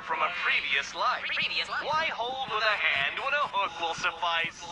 from a previous life. Why hold with a hand when a hook will suffice?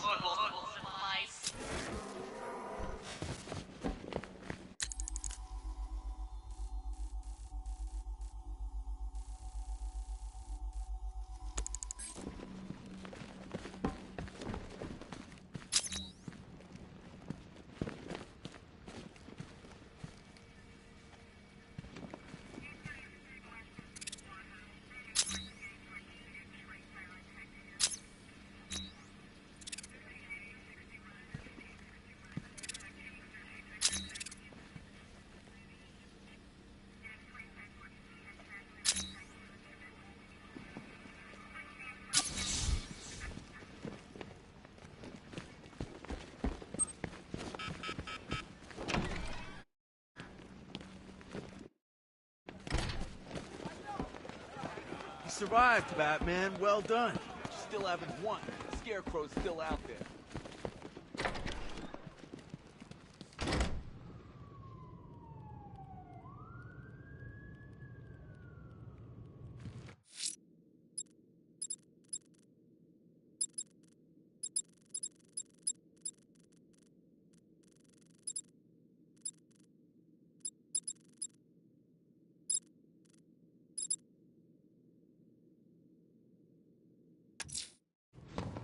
Survived, Batman. Well done. You still haven't won. The Scarecrow's still out there.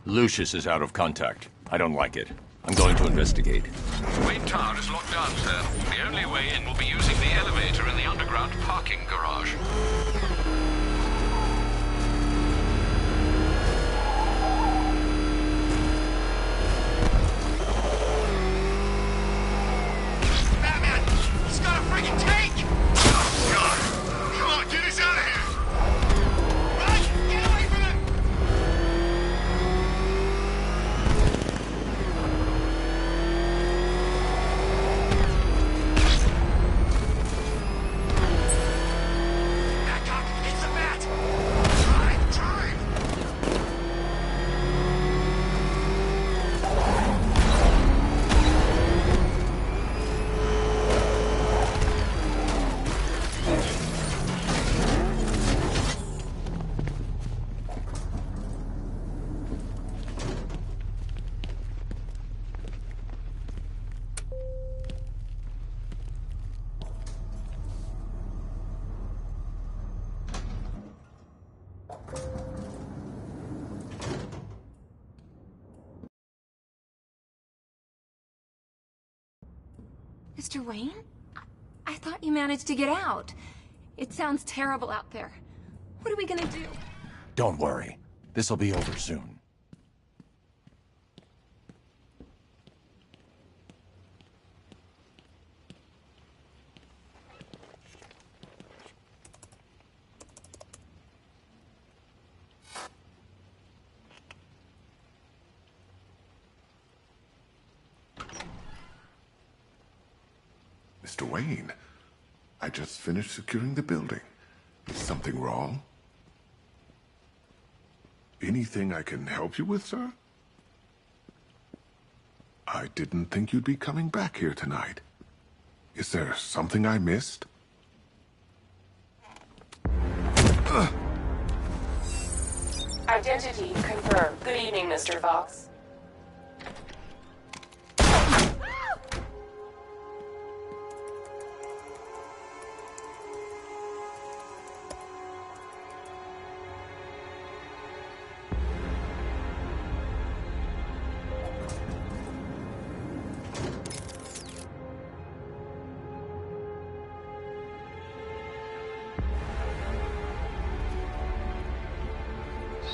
Lucius is out of contact. I don't like it. I'm going to investigate. Wayne Tower is locked down, sir. The only way in will be using the elevator in the underground parking garage. Batman! He's got a friggin' tank! Oh, God! Come on, get us out of here! Run! Get away from him! Mr. Wayne? I thought you managed to get out. It sounds terrible out there. What are we gonna do? Don't worry. This'll be over soon. Mr. Wayne, I just finished securing the building. Is something wrong? Anything I can help you with, sir? I didn't think you'd be coming back here tonight. Is there something I missed? Identity confirmed. Good evening, Mr. Fox.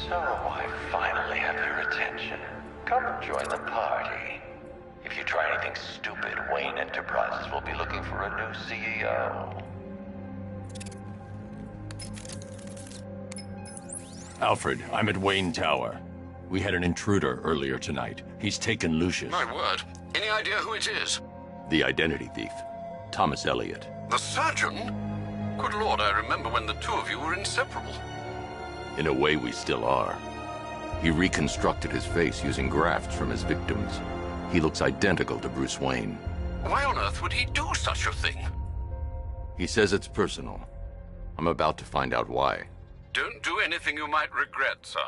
So I finally have your attention. Come and join the party. If you try anything stupid, Wayne Enterprises will be looking for a new CEO. Alfred, I'm at Wayne Tower. We had an intruder earlier tonight. He's taken Lucius. My word. Any idea who it is? The identity thief. Thomas Elliot. The surgeon? Good Lord, I remember when the two of you were inseparable. In a way, we still are. He reconstructed his face using grafts from his victims. He looks identical to Bruce Wayne. Why on earth would he do such a thing? He says it's personal. I'm about to find out why. Don't do anything you might regret, sir.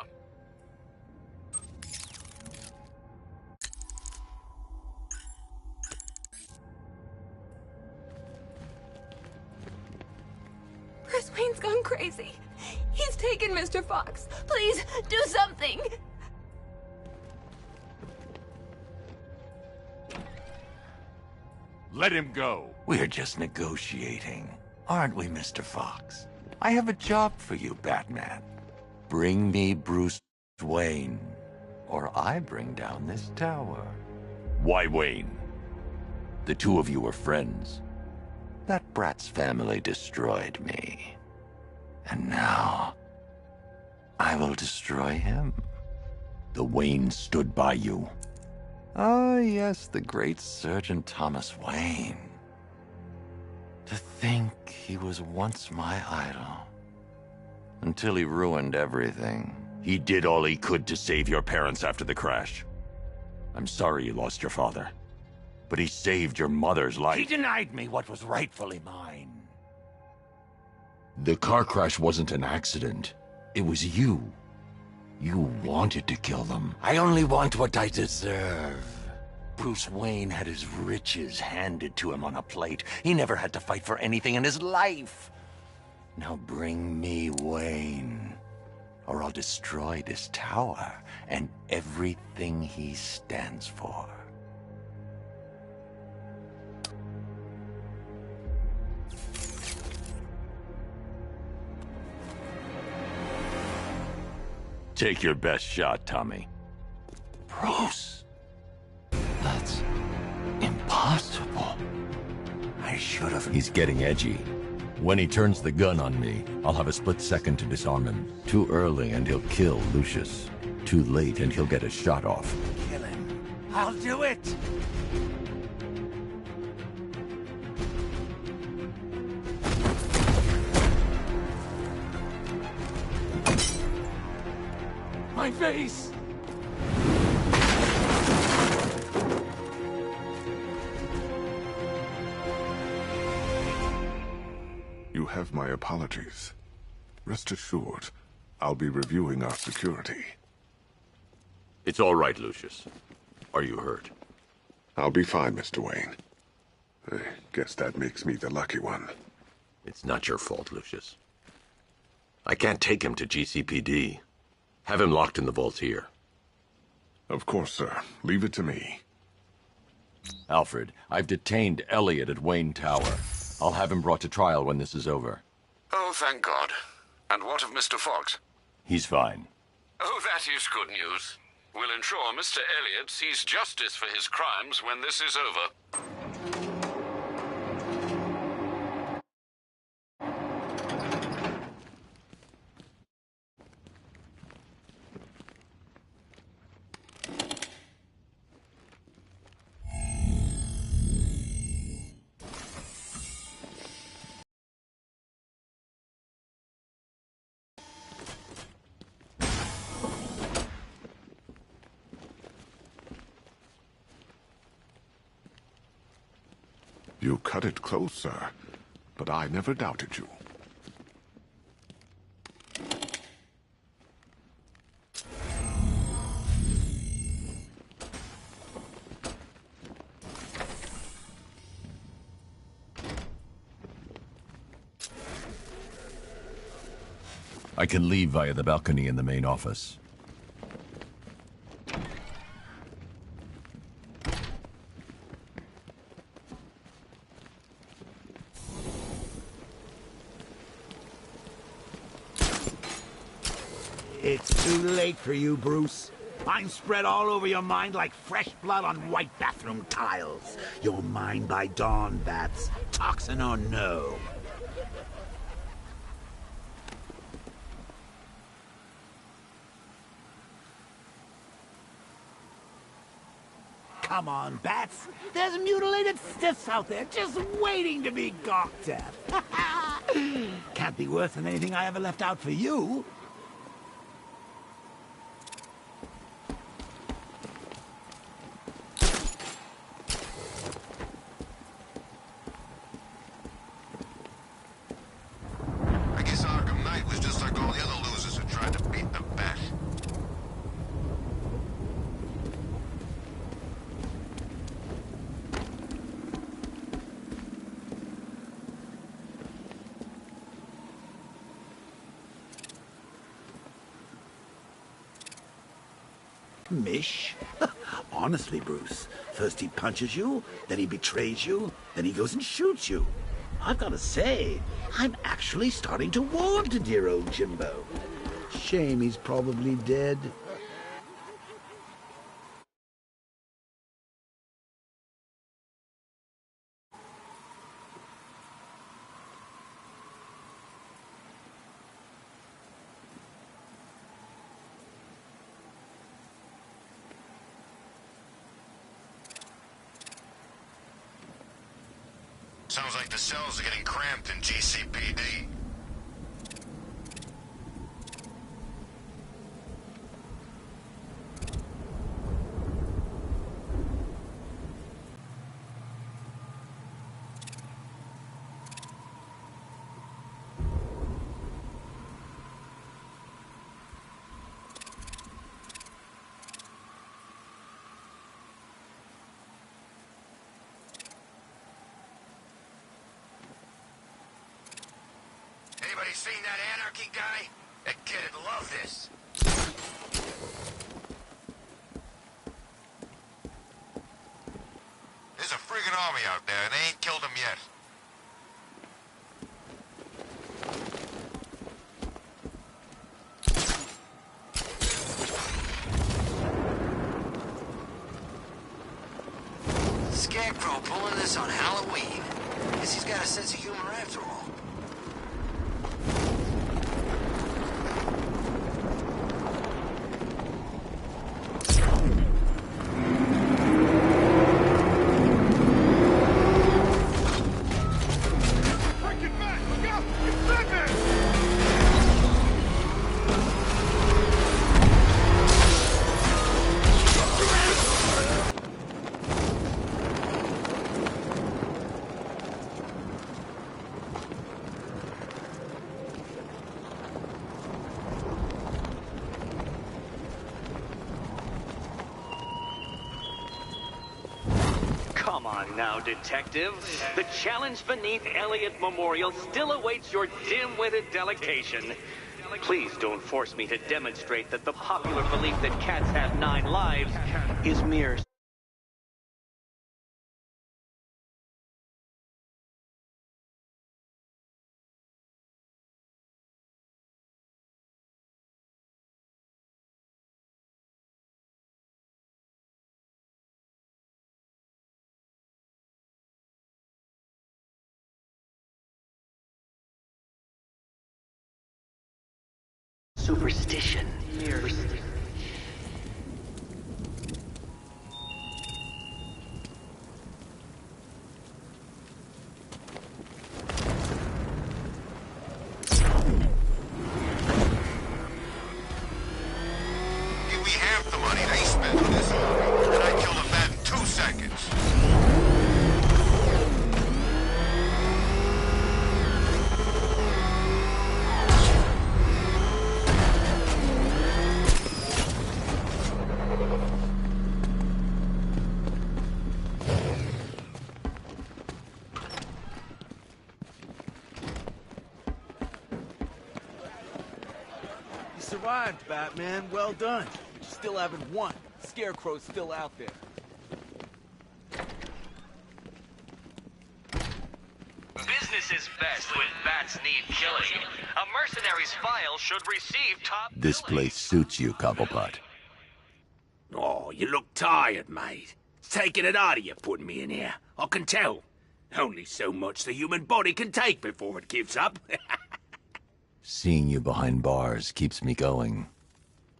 Bruce Wayne's gone crazy. He's taken Mr. Fox. Please, do something! Let him go. We're just negotiating, aren't we, Mr. Fox? I have a job for you, Batman. Bring me Bruce Wayne, or I bring down this tower. Why Wayne? The two of you were friends. That brat's family destroyed me. And now, I will destroy him. The Wayne stood by you. Ah, yes, the great Sergeant Thomas Wayne. To think he was once my idol. Until he ruined everything. He did all he could to save your parents after the crash. I'm sorry you lost your father. But he saved your mother's life. He denied me what was rightfully mine. The car crash wasn't an accident. It was you. You wanted to kill them. I only want what I deserve. Bruce Wayne had his riches handed to him on a plate. He never had to fight for anything in his life. Now bring me Wayne, or I'll destroy this tower and everything he stands for. Take your best shot, Tommy. Bruce, that's impossible. I should have... He's getting edgy. When he turns the gun on me, I'll have a split second to disarm him. Too early and he'll kill Lucius. Too late and he'll get a shot off. Kill him. I'll do it! My face! You have my apologies. Rest assured, I'll be reviewing our security. It's all right, Lucius. Are you hurt? I'll be fine, Mr. Wayne. I guess that makes me the lucky one. It's not your fault, Lucius. I can't take him to GCPD. Have him locked in the vault here. Of course, sir. Leave it to me. Alfred, I've detained Elliot at Wayne Tower. I'll have him brought to trial when this is over. Oh, thank God. And what of Mr. Fox? He's fine. Oh, that is good news. We'll ensure Mr. Elliot sees justice for his crimes when this is over. You cut it close, sir. But I never doubted you. I can leave via the balcony in the main office. It's too late for you, Bruce. I'm spread all over your mind like fresh blood on white bathroom tiles. You're mine by dawn, Bats. Toxin or no. Come on, Bats. There's mutilated stiffs out there just waiting to be gawked at. Can't be worse than anything I ever left out for you. I guess Arkham Knight was just like all the other Mish? Honestly, Bruce, first he punches you, then he betrays you, then he goes and shoots you. I've got to say, I'm actually starting to warm to dear old Jimbo. Shame he's probably dead. Sounds like the cells are getting cramped in GCPD. Anybody seen that anarchy guy? That kid'd love this. There's a friggin' army out there, and they ain't killed him yet. Scarecrow pulling this on Halloween. Guess he's got a sense of humor after all. Come on now, detective. The challenge beneath Elliott Memorial still awaits your dim-witted delegation. Please don't force me to demonstrate that the popular belief that cats have 9 lives is mere... superstition. Give me half the money they spent on this army, and I'd kill them that in 2 seconds. You survived, Batman. Well done. But you still haven't won. Scarecrow's still out there. Business is best when bats need killing. A mercenary's file should receive top... This place suits you, Cobblepot. Oh, you look tired, mate. It's taking it out of you putting me in here. I can tell. Only so much the human body can take before it gives up. Seeing you behind bars keeps me going.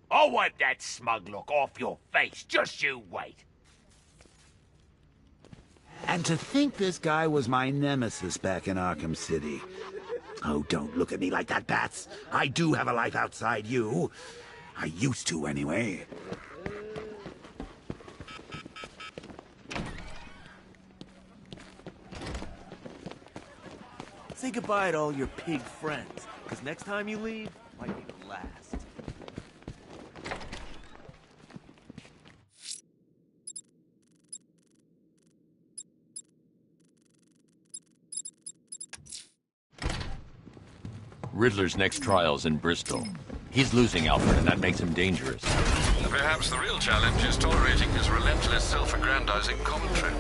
I'll wipe that smug look off your face. Just you wait. And to think this guy was my nemesis back in Arkham City. Oh, don't look at me like that, Bats. I do have a life outside you. I used to, anyway. Say goodbye to all your pig friends, because next time you leave, might be the last. Riddler's next trial's in Bristol. He's losing Alfred, and that makes him dangerous. Perhaps the real challenge is tolerating his relentless self-aggrandizing commentary.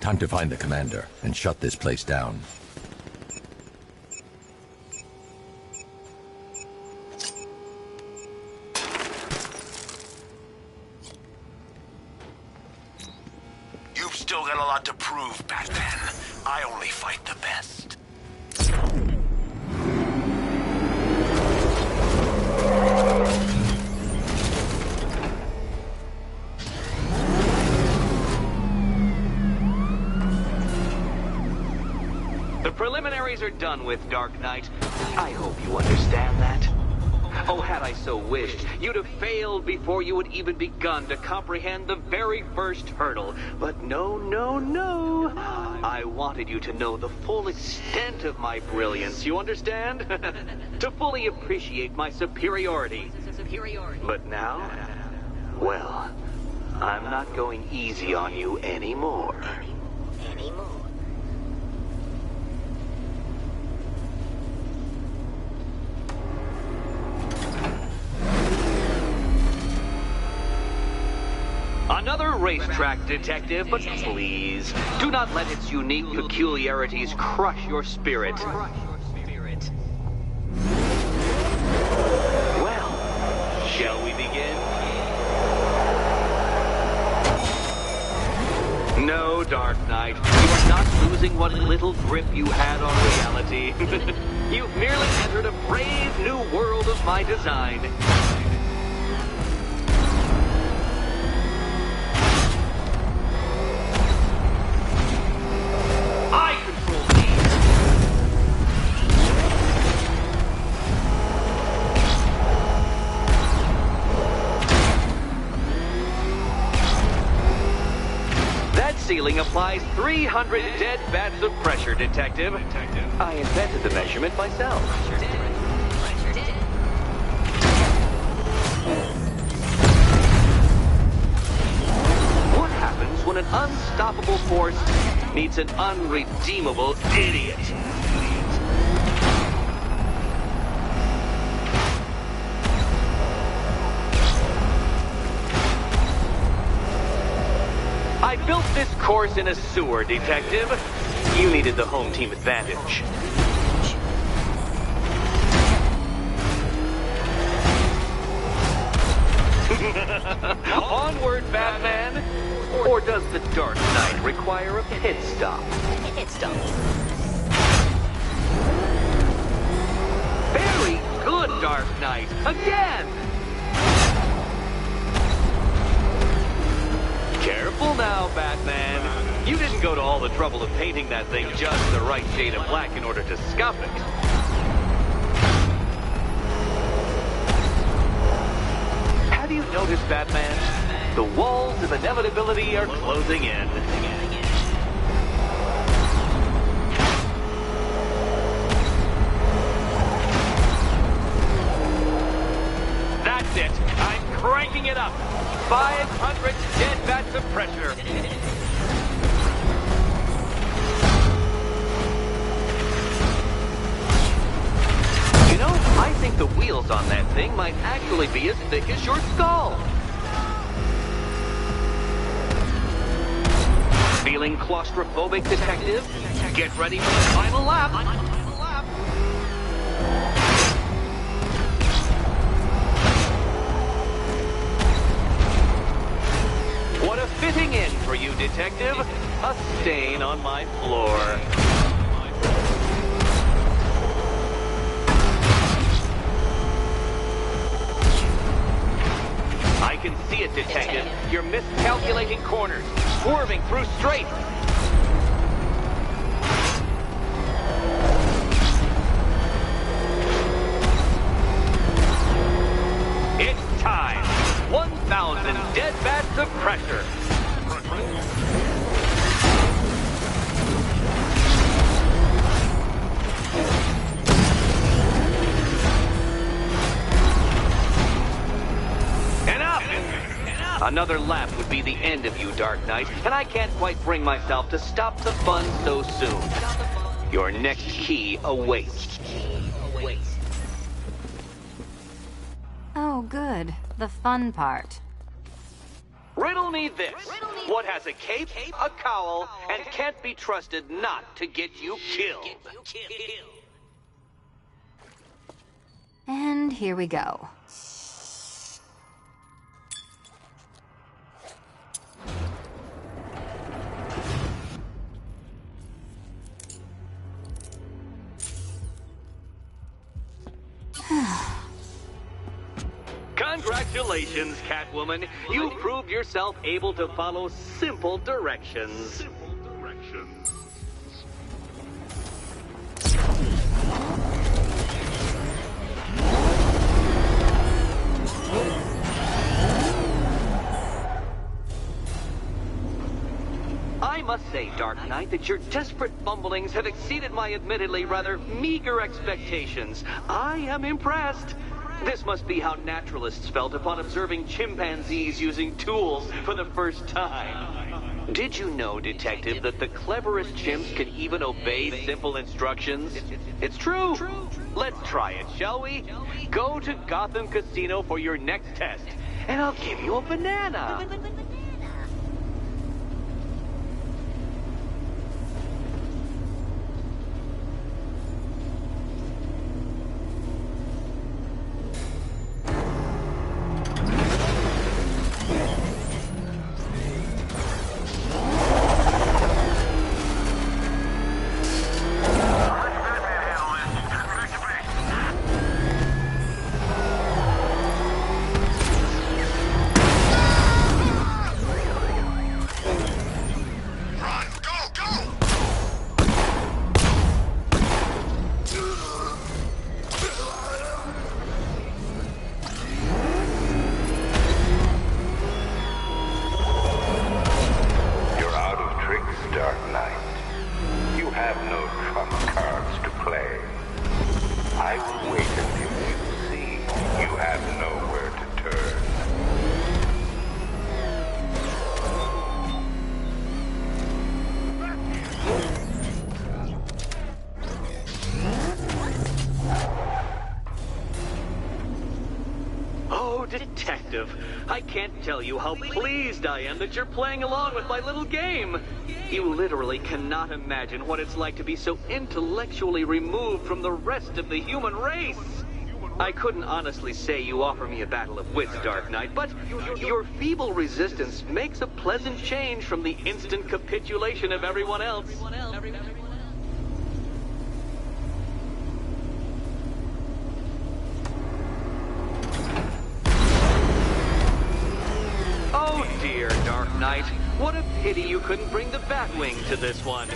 Time to find the commander and shut this place down. You've still got a lot to prove, Batman. I only fight the best. The preliminaries are done with, Dark Knight. I hope you understand that. Oh, had I so wished, you'd have failed before you had even begun to comprehend the very first hurdle. But no, no, no. I wanted you to know the full extent of my brilliance, you understand? To fully appreciate my superiority. But now, well, I'm not going easy on you anymore. Another racetrack, detective, but please, do not let its unique peculiarities crush your spirit. Well, shall we begin? No, Dark Knight, you are not losing what little grip you had on reality. You've merely entered a brave new world of my design. Ceiling applies 300 dead bats of pressure, Detective. I invented the measurement myself. What happens when an unstoppable force meets an unredeemable idiot? built this course in a sewer, Detective. You needed the home team advantage. Onward, Batman! Or does the Dark Knight require a pit stop? Pit stop. Very good, Dark Knight! Again! Careful now, Batman. You didn't go to all the trouble of painting that thing just the right shade of black in order to scuff it. Have you noticed, Batman? The walls of inevitability are closing in. That's it. I'm cranking it up. 500 dead vats of pressure. You know, I think the wheels on that thing might actually be as thick as your skull. Feeling claustrophobic, Detective? Get ready for the final lap. What a fitting in for you, Detective. A stain on my floor. I can see it, Detective. You're miscalculating corners, swerving through straights. It's time. 1,000 dead vats of pressure. Another lap would be the end of you, Dark Knight, and I can't quite bring myself to stop the fun so soon. Your next key awaits. Oh, good. The fun part. Riddle me this. What has a cape, a cowl, and can't be trusted not to get you killed? And here we go. Congratulations, Catwoman. You proved yourself able to follow simple directions. I must say, Dark Knight, that your desperate fumblings have exceeded my admittedly rather meager expectations. I am impressed. This must be how naturalists felt upon observing chimpanzees using tools for the first time. Did you know, Detective, that the cleverest chimps can even obey simple instructions? It's true. Let's try it, shall we? Go to Gotham Casino for your next test, and I'll give you a banana. Detective, I can't tell you how pleased I am that you're playing along with my little game. You literally cannot imagine what it's like to be so intellectually removed from the rest of the human race. I couldn't honestly say you offer me a battle of wits, Dark Knight, but your feeble resistance makes a pleasant change from the instant capitulation of everyone else. Oh dear, Dark Knight. What a pity you couldn't bring the Batwing to this one.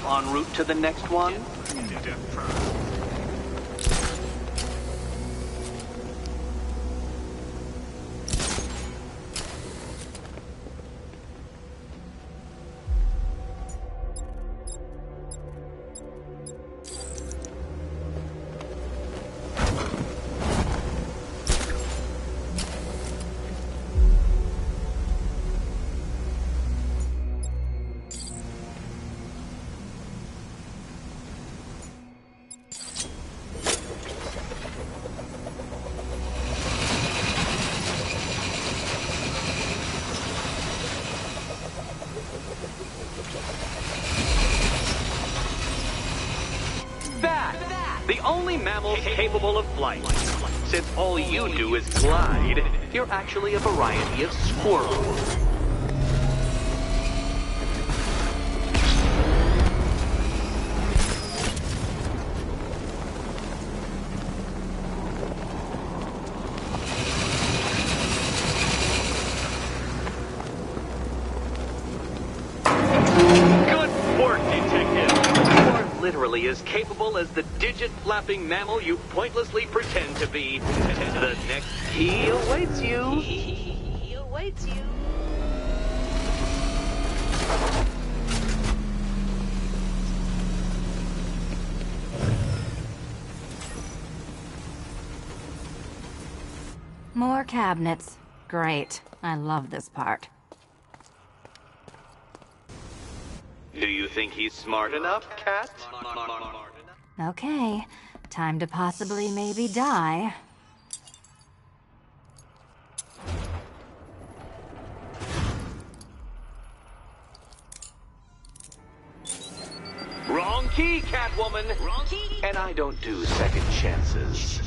En route to the next one? The only mammal capable of flight. Since all you do is glide, you're actually a variety of squirrel. Literally as capable as the digit-flapping mammal you pointlessly pretend to be. The next key awaits you. He awaits you. More cabinets. Great. I love this part. Do you think he's smart enough, Cat? Okay. Time to possibly maybe die. Wrong key, Catwoman! Wrong key! And I don't do second chances.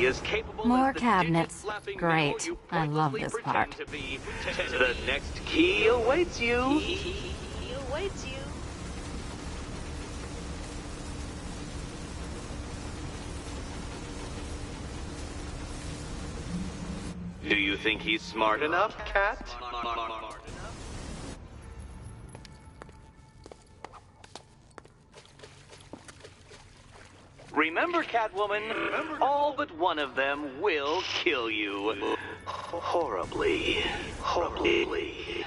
As capable more as the cabinets. Great. I love this part. The next key awaits you. He awaits you. Do you think he's smart enough, Cat? Remember, Catwoman, all but one of them will kill you. Horribly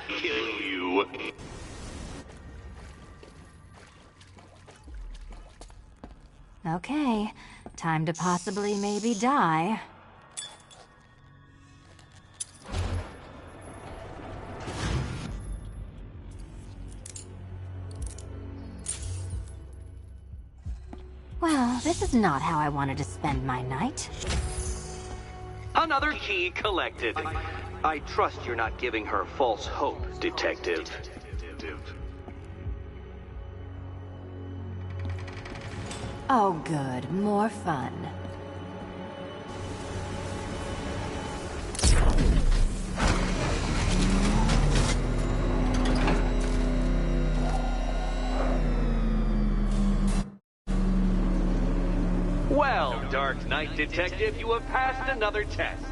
kill you. Okay, time to possibly maybe die. Well, this is not how I wanted to spend my night. Another key collected. I trust you're not giving her false hope, Detective. Oh, good. More fun. Well, Dark Knight Detective, you have passed another test.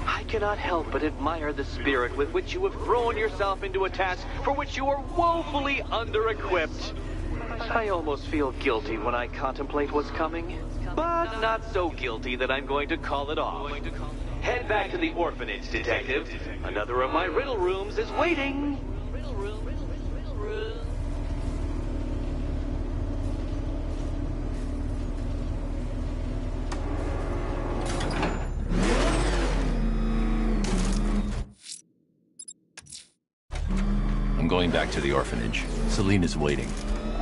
I cannot help but admire the spirit with which you have thrown yourself into a task for which you are woefully under-equipped. I almost feel guilty when I contemplate what's coming, but not so guilty that I'm going to call it off. Head back to the orphanage, Detective. Another of my riddle rooms is waiting. I'm going back to the orphanage. Selena's waiting.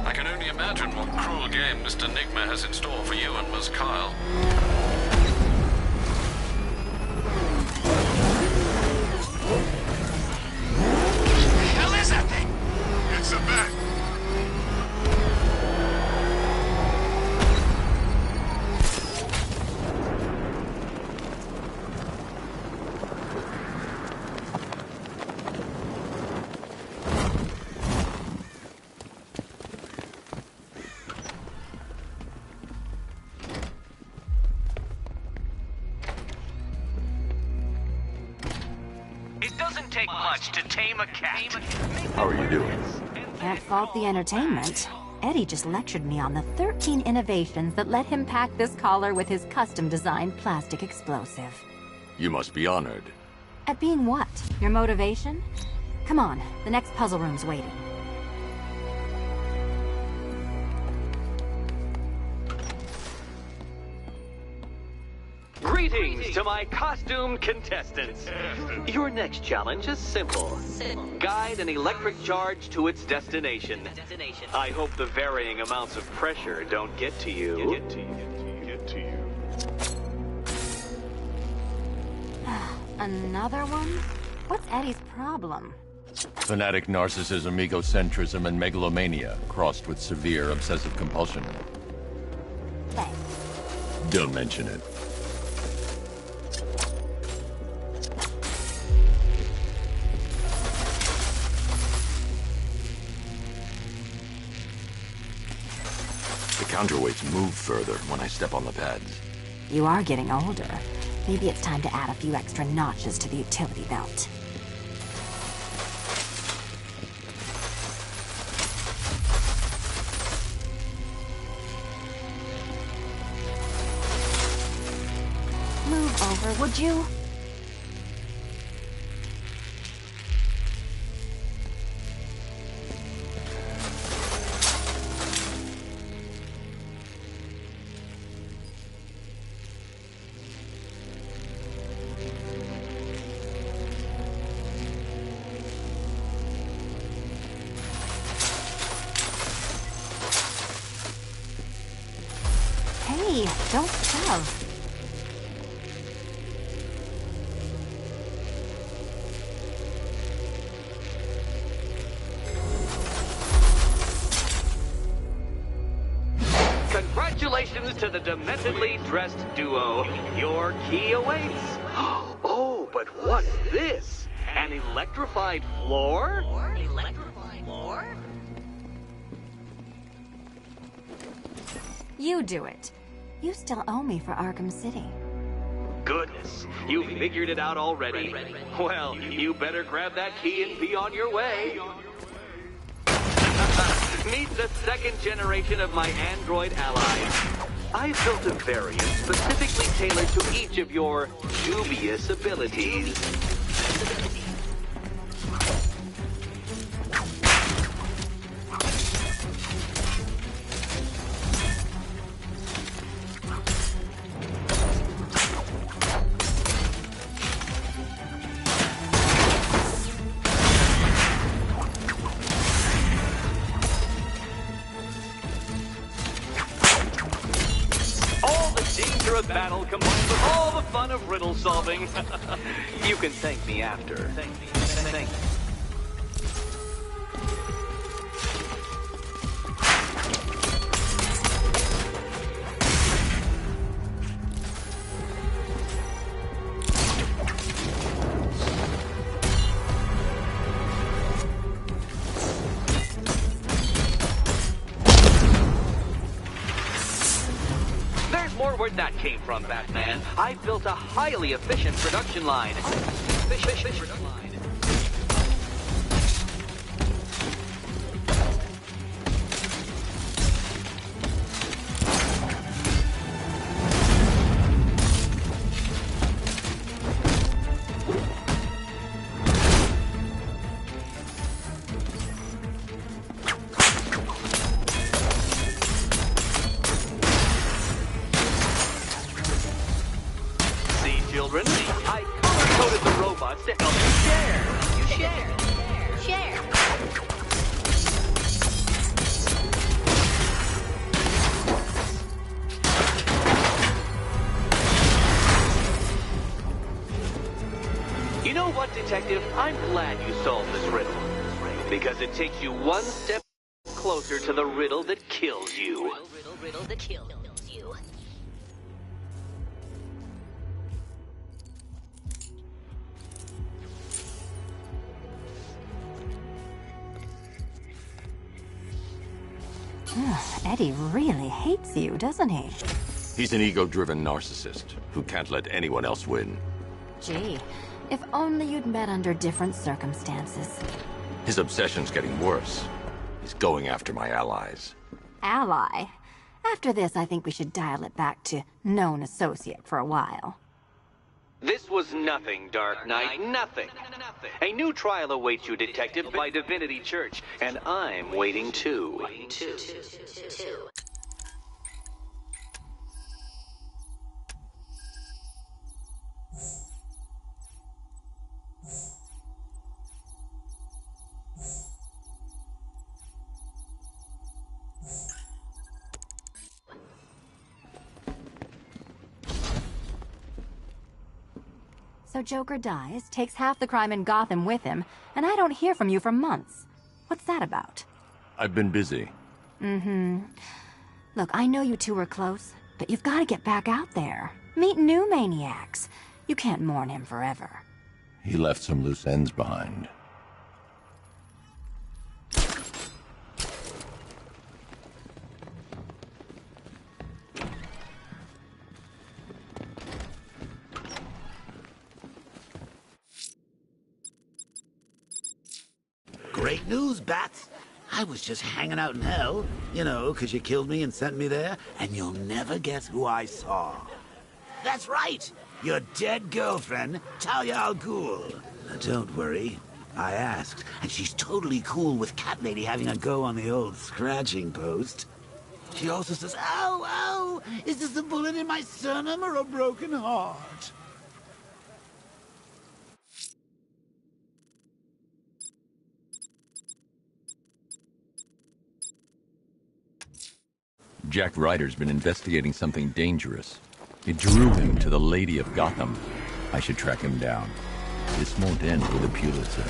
I can only imagine what cruel game Mr. Nigma has in store for you and Miss Kyle. What the hell is that thing? It's a bat. It doesn't take much to tame a cat. How are you doing? Can't fault the entertainment. Eddie just lectured me on the 13 innovations that let him pack this collar with his custom-designed plastic explosive. You must be honored. At being what? Your motivation? Come on, the next puzzle room's waiting. Greetings to my costumed contestants. Your next challenge is simple. Guide an electric charge to its destination. I hope the varying amounts of pressure don't get to you. Another one? What's Eddie's problem? Fanatic narcissism, egocentrism, and megalomania, crossed with severe obsessive compulsion. Thanks. Don't mention it. The counterweights move further when I step on the pads. You are getting older. Maybe it's time to add a few extra notches to the utility belt. Move over, would you? Hey, don't shove. Congratulations to the dementedly dressed duo. Your key awaits. Oh, but what's this? An electrified floor? You do it. You still owe me for Arkham City. Goodness, you figured it out already. Well, you better grab that key and be on your way. Meet the second generation of my android allies. I built a variant specifically tailored to each of your dubious abilities. Of battle combined with all the fun of riddle solving. You can thank me after. Thank you. where'd that came from, Batman. I built a highly efficient production line. Children, I color-coded the robots to help you share. Share. You know what, Detective? I'm glad you solved this riddle. Because it takes you one step closer to the riddle that kills you. Riddle that kills you. Eddie really hates you, doesn't he? He's an ego-driven narcissist who can't let anyone else win. Gee, if only you'd met under different circumstances. His obsession's getting worse. He's going after my allies. Ally? After this, I think we should dial it back to known associate for a while. This was nothing, Dark Knight, nothing. A new trial awaits you, Detective, by Divinity Church, and I'm waiting too. So Joker dies, takes half the crime in Gotham with him, and I don't hear from you for months. What's that about? I've been busy. Look, I know you two are close, but you've got to get back out there. Meet new maniacs. You can't mourn him forever. He left some loose ends behind. Great news, Bats. I was just hanging out in hell, you know, 'cause you killed me and sent me there, and you'll never guess who I saw. That's right, your dead girlfriend, Talia al Ghul. Now, don't worry, I asked, and she's totally cool with Cat Lady having a go on the old scratching post. She also says, ow, ow, is this a bullet in my sternum or a broken heart? Jack Ryder's been investigating something dangerous. It drew him to the Lady of Gotham. I should track him down. This won't end with a Pulitzer.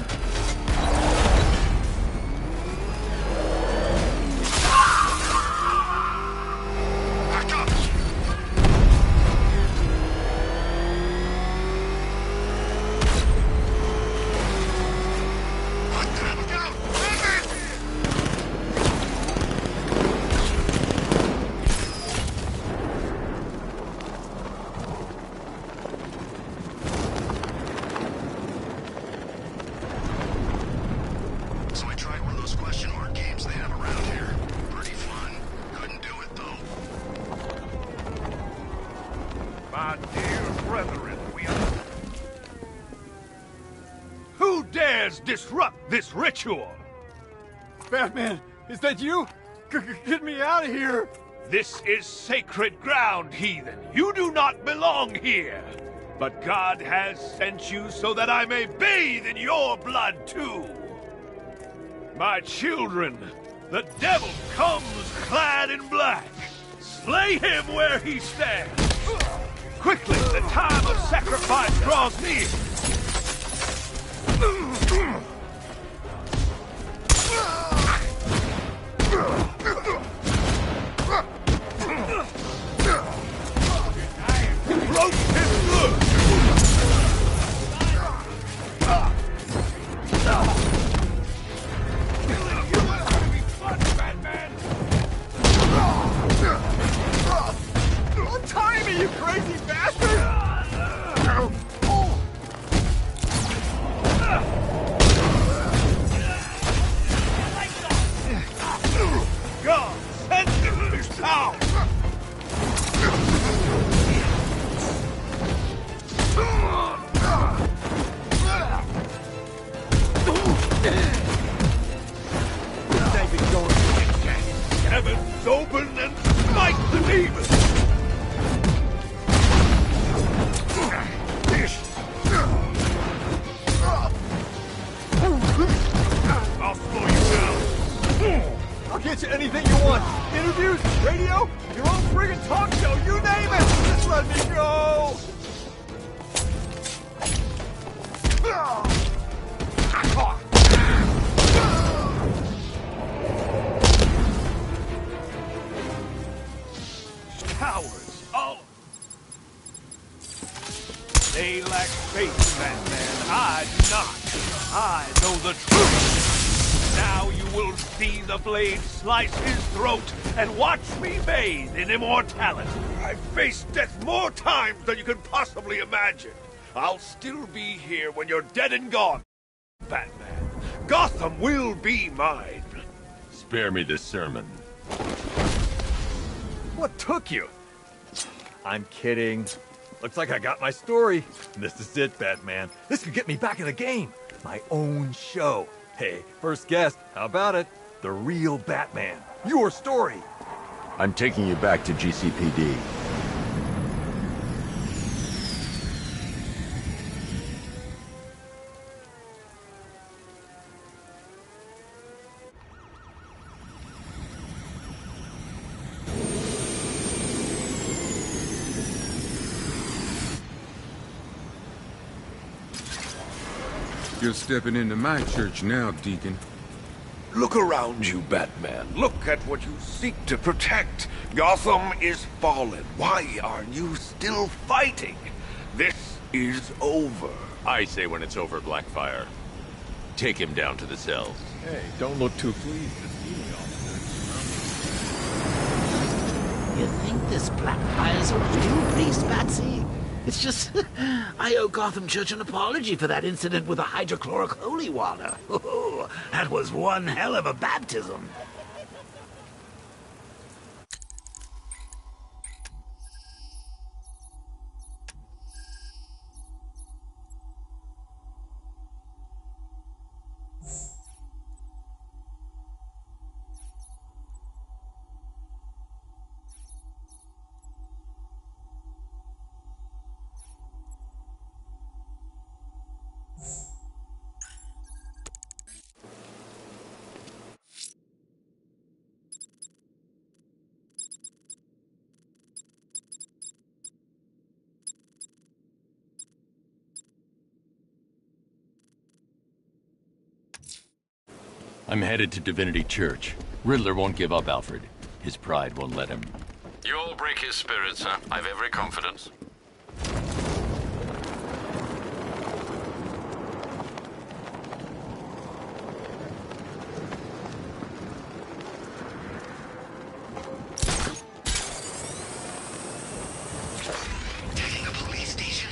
My dear brethren, we are... Who dares disrupt this ritual? Batman, is that you? Get me out of here! This is sacred ground, heathen. You do not belong here. But God has sent you so that I may bathe in your blood too. My children, the devil comes clad in black. Slay him where he stands. Quickly, the time of sacrifice draws near. Roast him good. Killing you is going to be fun, Batman. I'm tired! talk show, you name it! Just let me go! Cowards, all of them. They lack faith in that man. I do not. I know the truth. Now you will see the blade slice his throat and watch me bathe in immortality. I've faced death more times than you can possibly imagine. I'll still be here when you're dead and gone, Batman. Gotham will be mine. Spare me this sermon. What took you? I'm kidding. Looks like I got my story. This is it, Batman. This could get me back in the game. My own show. Hey, first guest, how about it? The real Batman. Your story. I'm taking you back to GCPD. You're stepping into my church now, Deacon. Look around you, Batman. Look at what you seek to protect. Gotham is fallen. Why are you still fighting? This is over. I say when it's over, Blackfire. Take him down to the cells. Hey, don't look too pleased to see me, officer. You think this Blackfire's a real priest, Batsy? It's just, I owe Gotham Church an apology for that incident with the hydrochloric holy water. Oh, that was one hell of a baptism. I'm headed to Divinity Church. Riddler won't give up, Alfred. His pride won't let him. You'll break his spirit, sir. I've every confidence. Taking a police station?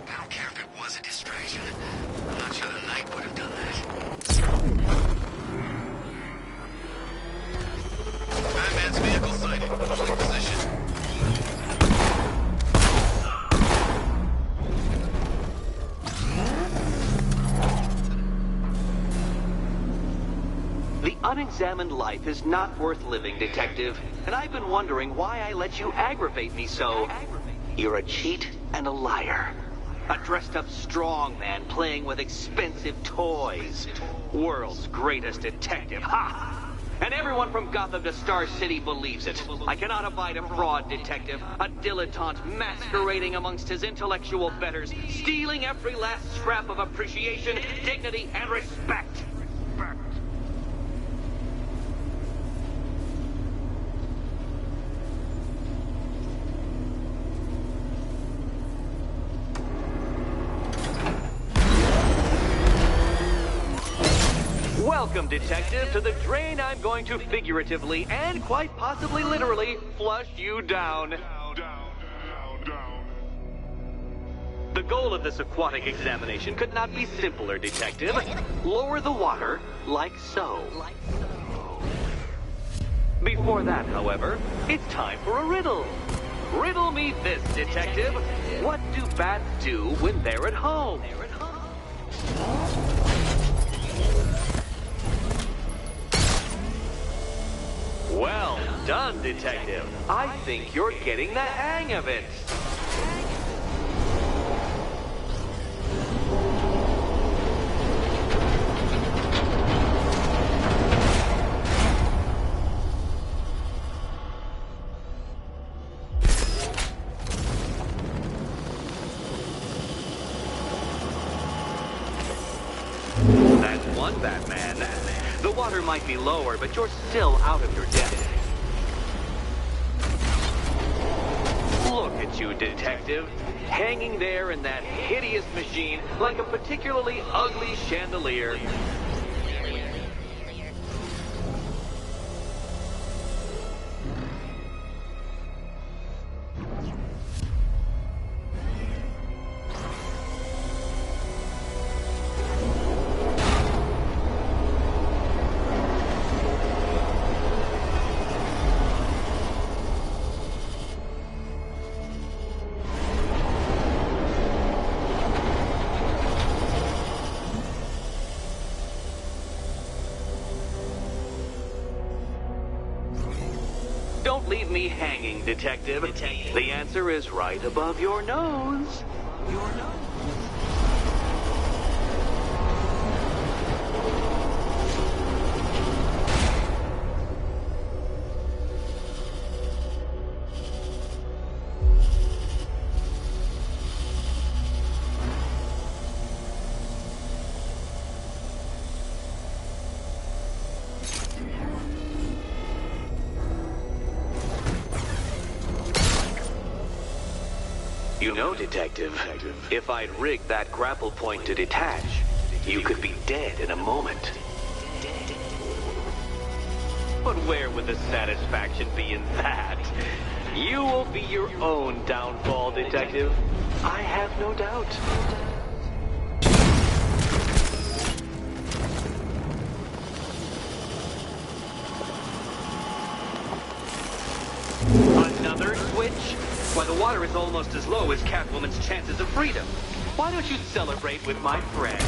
I don't care if it was a distraction. I'm not sure the Knight would have done that. Batman's vehicle sighted. Holding position. The unexamined life is not worth living, Detective. And I've been wondering why I let you aggravate me so. You're a cheat and a liar. A dressed-up strongman playing with expensive toys. World's greatest detective, ha! And everyone from Gotham to Star City believes it. I cannot abide a fraud detective, a dilettante masquerading amongst his intellectual betters, stealing every last scrap of appreciation, dignity, and respect. Welcome, Detective, to the drain I'm going to figuratively and quite possibly literally flush you down. The goal of this aquatic examination could not be simpler, Detective. Lower the water, like so. Before that, however, it's time for a riddle. Riddle me this, Detective. What do bats do when they're at home? Well done, Detective. I think you're getting the hang of it. pressure might be lower, but you're still out of your depth. Look at you, detective. Hanging there in that hideous machine like a particularly ugly chandelier. Don't leave me hanging, detective. The answer is right above your nose. Your nose. You know, detective, if I'd rigged that grapple point to detach, you could be dead in a moment. But where would the satisfaction be in that? You will be your own downfall, detective. I have no doubt. Another switch? Why, the water is almost as low as Catwoman's chances of freedom. Why don't you celebrate with my friends?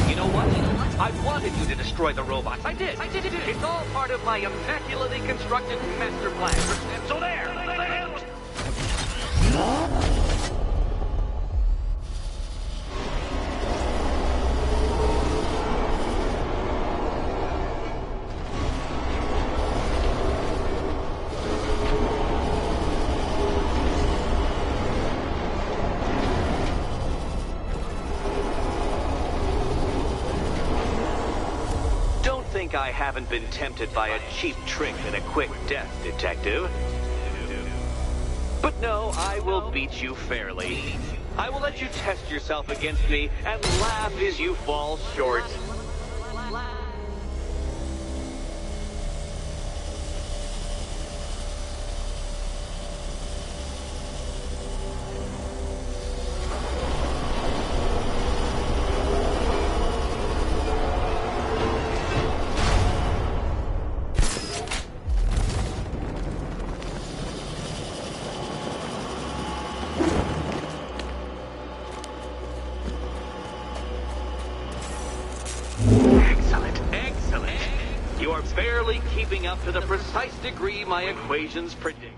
You know what? I wanted you to destroy the robots. I did. It's all part of my immaculately constructed master plan. So there. I haven't been tempted by a cheap trick and a quick death, detective. But no, I will beat you fairly. I will let you test yourself against me and laugh as you fall short. Up to the precise degree my equations predict.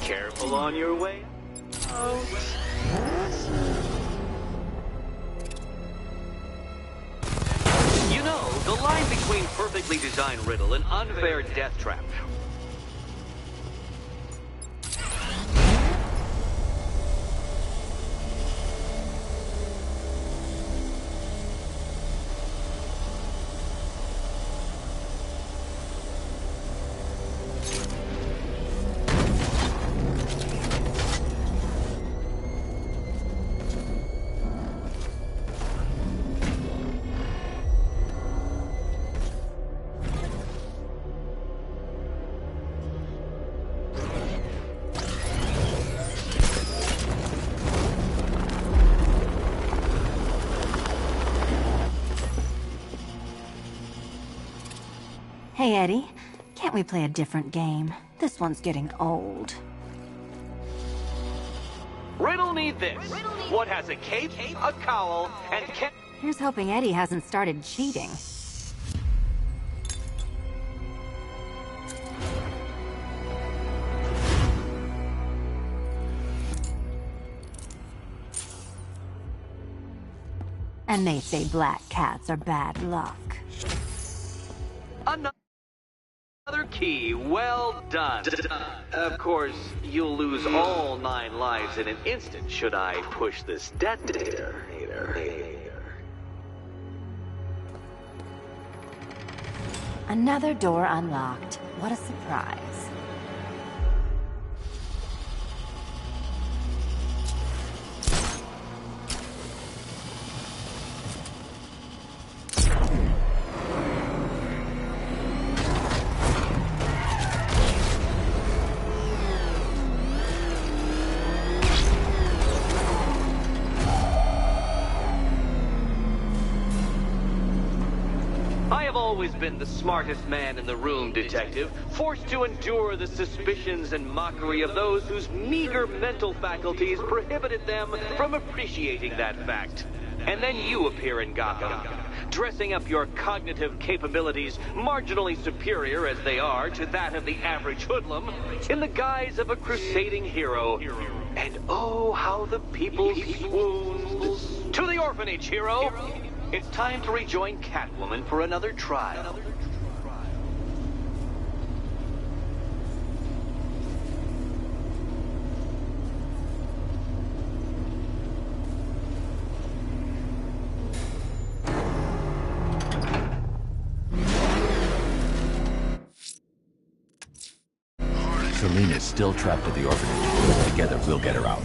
Careful on your way out. You know, the line between perfectly designed riddle and unfair death trap. Hey, Eddie, can't we play a different game? This one's getting old. Riddle me this. What has a cape, a cowl, and Here's hoping Eddie hasn't started cheating. And they say black cats are bad luck. Another key, well done. Of course, you'll lose all 9 lives in an instant should I push this detonator. Another door unlocked. What a surprise. Always been the smartest man in the room, Detective, forced to endure the suspicions and mockery of those whose meager mental faculties prohibited them from appreciating that fact. And then you appear in Gotham, dressing up your cognitive capabilities marginally superior as they are to that of the average hoodlum, in the guise of a crusading hero. And oh, how the people swooned. To the orphanage, hero! It's time to rejoin Catwoman for another trial. Selena's still trapped at the orphanage, but together we'll get her out.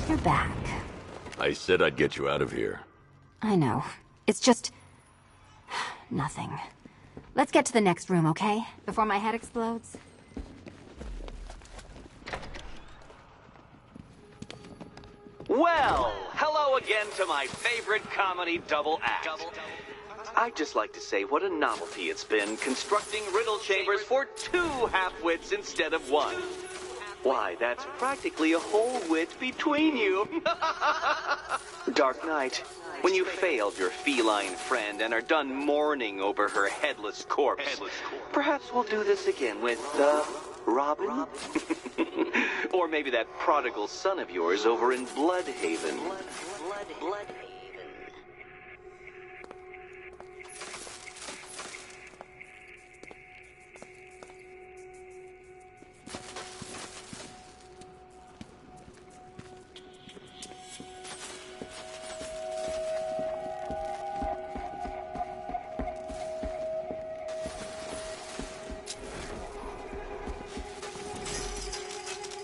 You're back. I said I'd get you out of here. I know. It's just... nothing. Let's get to the next room, okay? Before my head explodes. Well, hello again to my favorite comedy double act. I'd just like to say what a novelty it's been constructing riddle chambers for 2 half-wits instead of 1. Why, that's practically a whole wit between you. Dark Knight, when you failed your feline friend and are done mourning over her headless corpse, perhaps we'll do this again with, Robin? Or maybe that prodigal son of yours over in Bloodhaven.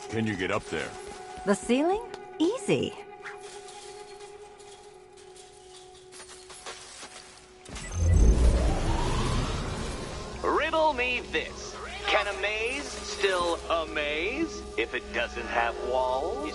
Can you get up there? The ceiling? Easy. Riddle me this. Can a maze still amaze if it doesn't have walls?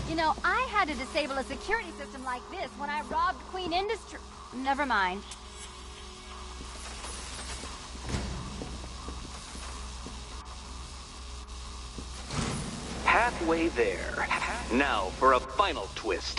You know, I had to disable a security system like this when I robbed Queen Industry. Never mind. Halfway there. Now for a final twist.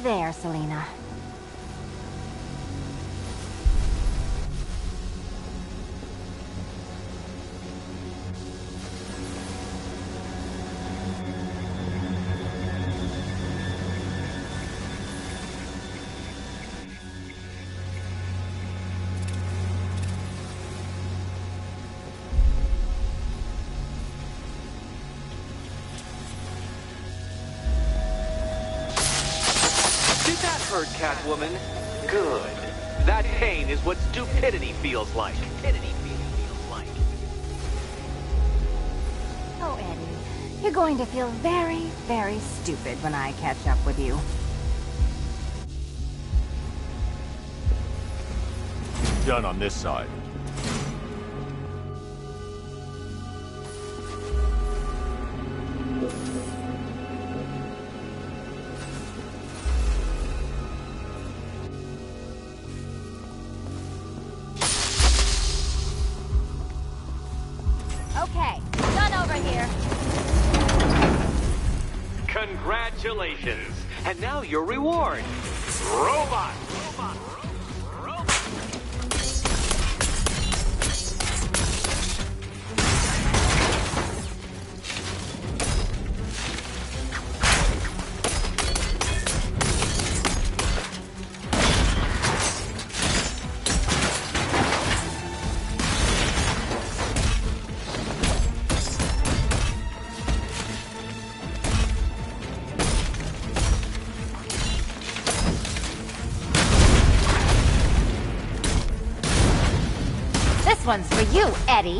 Nearly there, Selena. Hurt, Catwoman. Good. That pain is what stupidity feels like. Oh, Eddie, you're going to feel very, very stupid when I catch up with you. Done on this side. Okay, done over here. Congratulations. And now your reward. Robot. This one's for you, Eddie.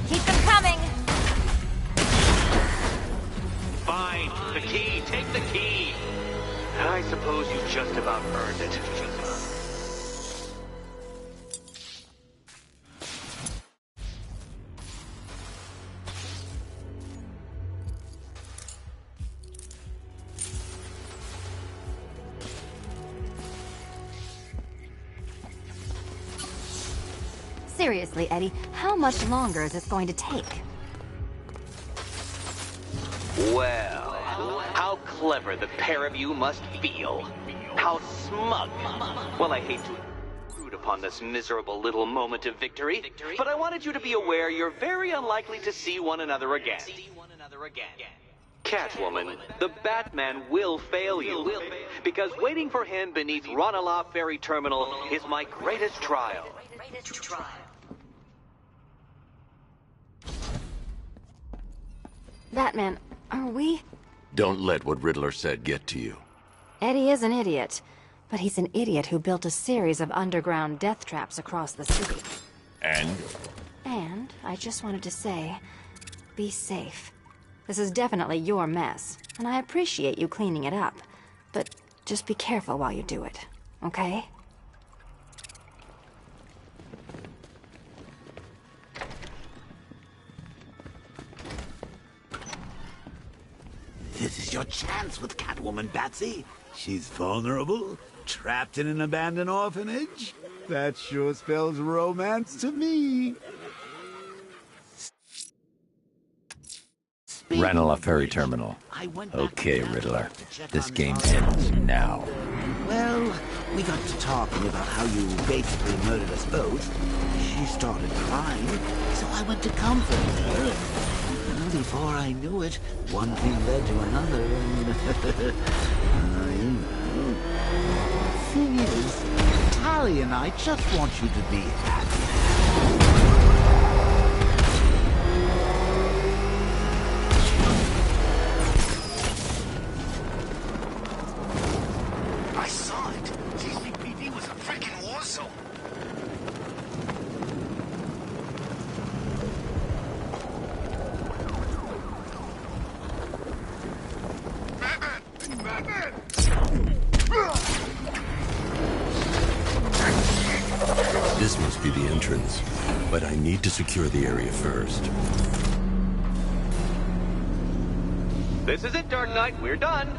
Keep them coming. Fine. The key. Take the key. I suppose you just about earned it. Seriously, Eddie, how much longer is this going to take? Well, how clever the pair of you must feel. How smug. Well, I hate to intrude upon this miserable little moment of victory, but I wanted you to be aware you're very unlikely to see one another again. Catwoman, the Batman will fail you, because waiting for him beneath Ranelagh Ferry Terminal is my greatest trial. Batman, are we? Don't let what Riddler said get to you. Eddie is an idiot, but he's an idiot who built a series of underground death traps across the city. And? And I just wanted to say, be safe. This is definitely your mess, and I appreciate you cleaning it up. But just be careful while you do it, okay? This is your chance with Catwoman, Batsy. She's vulnerable, trapped in an abandoned orphanage. That sure spells romance to me. Ranelagh Ferry Terminal. Okay, Riddler. This game ends now. Well, we got to talking about how you basically murdered us both. She started crying, so I went to comfort her. Well, before I knew it, one thing led to another, and... you know. Thing is, Tally and I just want you to be happy. I saw it. GCPD was a freaking war zone. Batman! Batman! This must be the entrance, but I need to secure the area first. This is it, Dark Knight. We're done.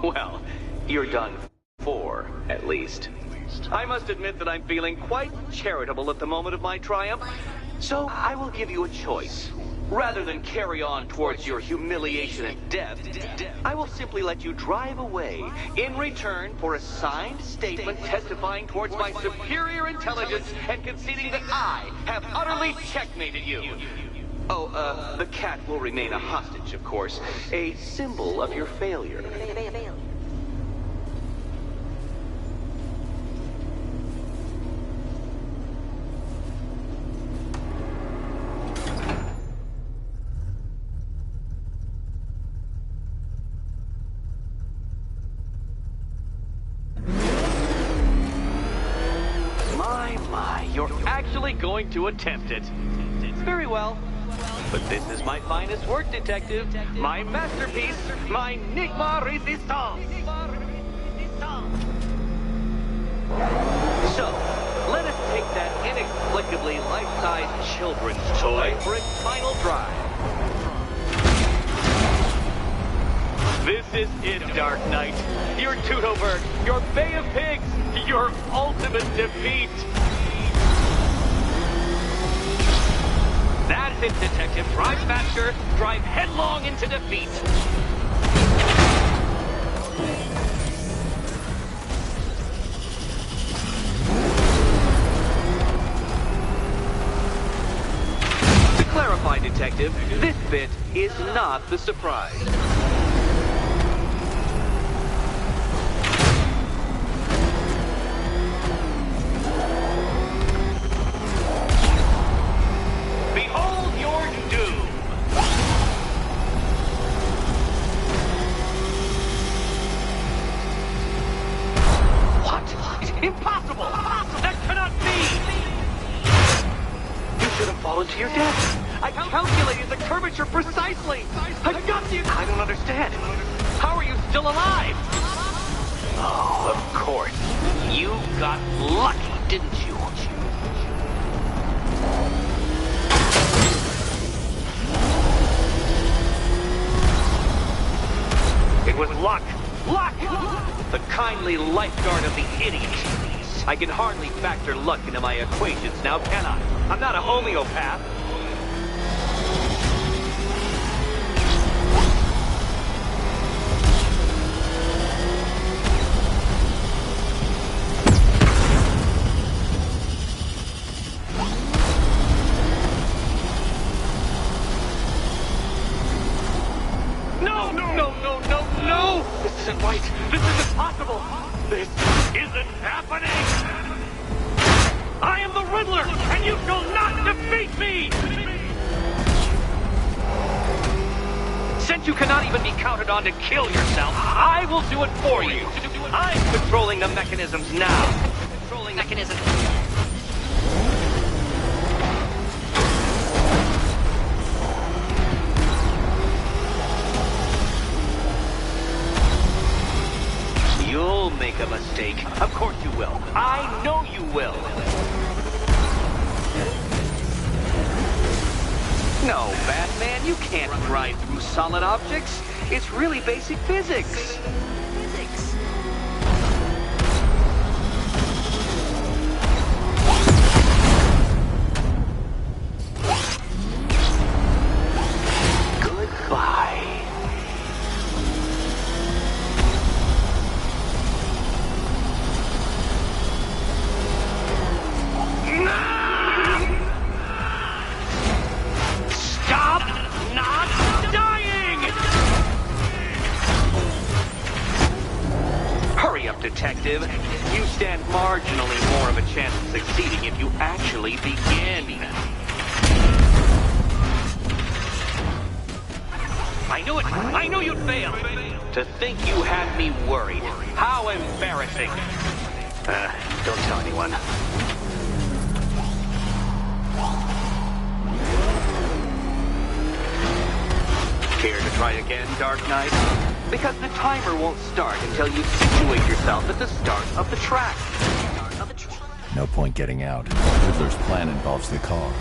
Well, you're done for, at least. I must admit that I'm feeling quite charitable at the moment of my triumph, so I will give you a choice. Rather than carry on towards your humiliation and death, I will simply let you drive away in return for a signed statement testifying towards my superior intelligence and conceding that I have utterly checkmated you. Oh, the cat will remain a hostage, of course, a symbol of your failure. You're actually going to attempt it. Very well. But this is my finest work, Detective. My masterpiece, my Enigma Resistance. So, let us take that inexplicably life-size children's toy for its final drive. This is it, Dark Knight. Your Tudoberg, your Bay of Pigs, your ultimate defeat. That's it, Detective. Drive faster, drive headlong into defeat. To clarify, Detective, this bit is not the surprise. Impossible! That cannot be! You should have fallen to your death. I calculated the curvature precisely. I've got you. I don't understand. How are you still alive? Oh, of course. You got lucky, didn't you? It was luck. Luck! The kindly lifeguard of the idiot. I can hardly factor luck into my equations now, can I? I'm not a homeopath. No! This isn't right. This isn't possible. This isn't happening. I am the Riddler, and you shall not defeat me! Since you cannot even be counted on to kill yourself, I will do it for you. I'm controlling the mechanisms now. Controlling mechanisms. You'll make a mistake. Of course you will. I know you will. No, Batman, you can't ride through solid objects. It's really basic physics. Goodbye. Stop not dying! Hurry up, Detective. You stand marginally more of a chance of succeeding if you actually begin. I knew it! I knew you'd fail! To think you had me worried. How embarrassing. Don't tell anyone. Care to try again, Dark Knight? Because the timer won't start until you situate yourself at the start of the track. No point getting out. Riddler's plan involves the car.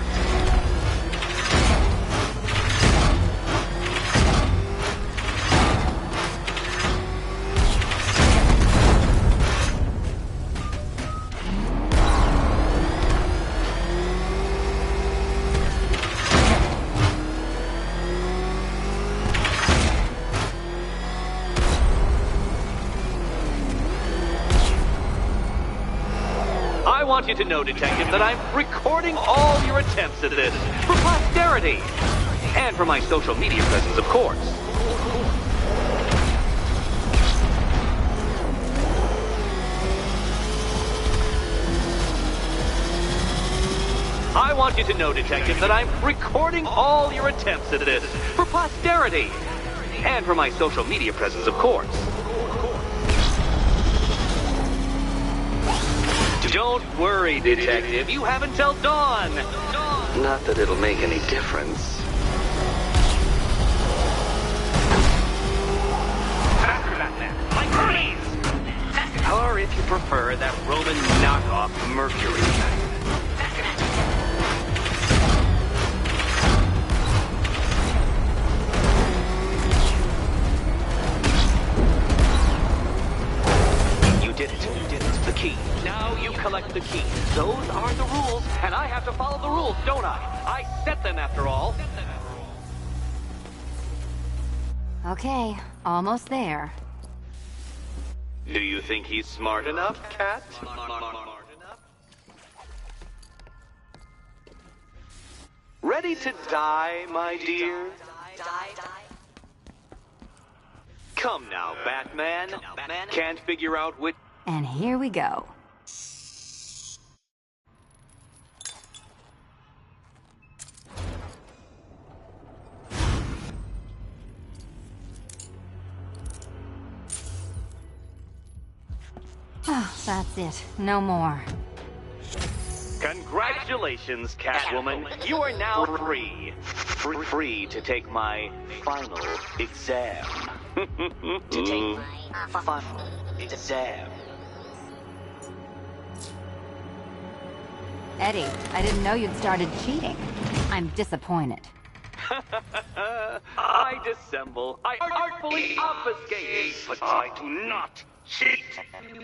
you to know, Detective, that I'm recording all your attempts at this for posterity. And for my social media presence, of course. I want you to know, Detective, that I'm recording all your attempts at this for posterity. And for my social media presence, of course. Don't worry, Detective. You have until dawn. Not that it'll make any difference. Or if you prefer, that Roman knockoff Mercury. You did it. You did it. The key. Now you collect the key. Those are the rules, and I have to follow the rules, don't I? I set them, after all. Okay, almost there. Do you think he's smart enough, Cat? Ready to die, my dear? Come now, Batman. Can't figure out which... And here we go. Oh, that's it. No more. Congratulations, Catwoman. You are now free. Free to take my final exam. To take my final exam. Eddie, I didn't know you'd started cheating. I'm disappointed. I dissemble. I artfully obfuscate. But I do not cheat.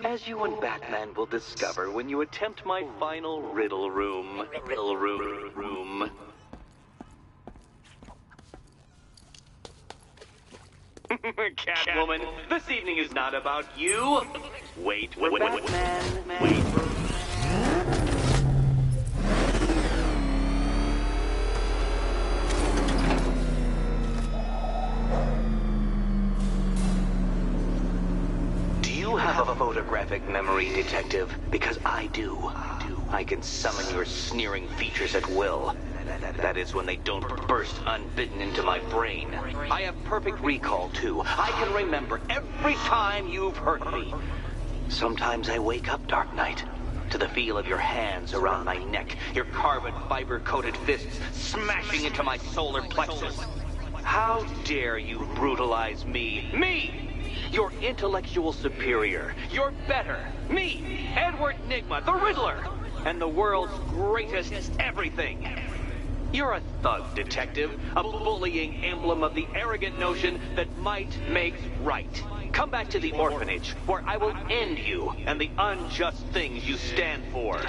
As you and Batman will discover when you attempt my final riddle room. Riddle room. Catwoman, this evening is not about you. Wait, Batman. Wait. You have a photographic memory, Detective, because I do. I can summon your sneering features at will. That is when they don't burst unbidden into my brain. I have perfect recall, too. I can remember every time you've hurt me. Sometimes I wake up, Dark Knight, to the feel of your hands around my neck, your carbon fiber-coated fists smashing into my solar plexus. How dare you brutalize me? Me! Your intellectual superior. You're better. Me, Edward Nygma, the Riddler, and the world's greatest everything. You're a thug, Detective, a bullying emblem of the arrogant notion that might makes right. Come back to the orphanage, where I will end you and the unjust things you stand for.